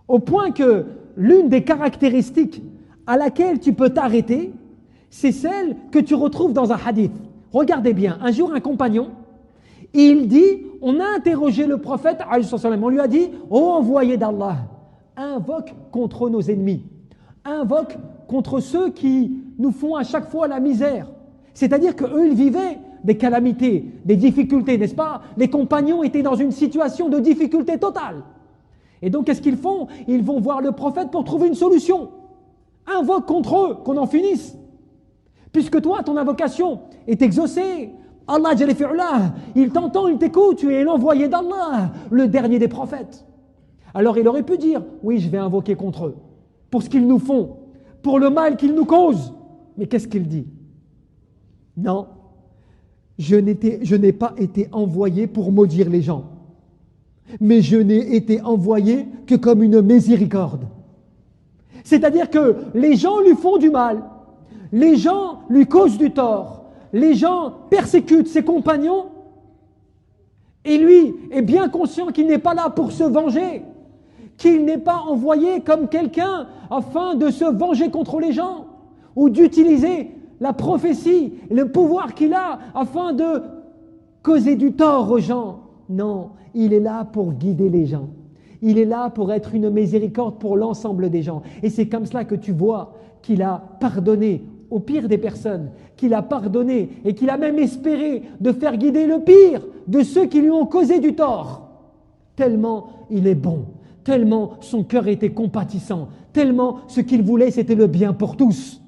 Au point que l'une des caractéristiques à laquelle tu peux t'arrêter, c'est celle que tu retrouves dans un hadith. Regardez bien, un jour un compagnon, il dit, on a interrogé le prophète, on lui a dit, ô envoyé d'Allah, invoque contre nos ennemis, invoque contre ceux qui nous font à chaque fois la misère. C'est-à-dire qu'eux, ils vivaient des calamités, des difficultés, n'est-ce pas? Les compagnons étaient dans une situation de difficulté totale. Et donc, qu'est-ce qu'ils font? Ils vont voir le prophète pour trouver une solution. Invoque contre eux, qu'on en finisse. Puisque toi, ton invocation est exaucée. Allah, il t'entend, il t'écoute, tu es l'envoyé d'Allah, le dernier des prophètes. Alors, il aurait pu dire, oui, je vais invoquer contre eux, pour ce qu'ils nous font, pour le mal qu'ils nous causent. Mais qu'est-ce qu'il dit? Non, je n'ai pas été envoyé pour maudire les gens, mais je n'ai été envoyé que comme une miséricorde. C'est-à-dire que les gens lui font du mal, les gens lui causent du tort, les gens persécutent ses compagnons, et lui est bien conscient qu'il n'est pas là pour se venger, qu'il n'est pas envoyé comme quelqu'un afin de se venger contre les gens, ou d'utiliser la prophétie, le pouvoir qu'il a afin de causer du tort aux gens. Non, il est là pour guider les gens. Il est là pour être une miséricorde pour l'ensemble des gens. Et c'est comme cela que tu vois qu'il a pardonné au pire des personnes, qu'il a pardonné et qu'il a même espéré de faire guider le pire de ceux qui lui ont causé du tort. Tellement il est bon, tellement son cœur était compatissant, tellement ce qu'il voulait c'était le bien pour tous.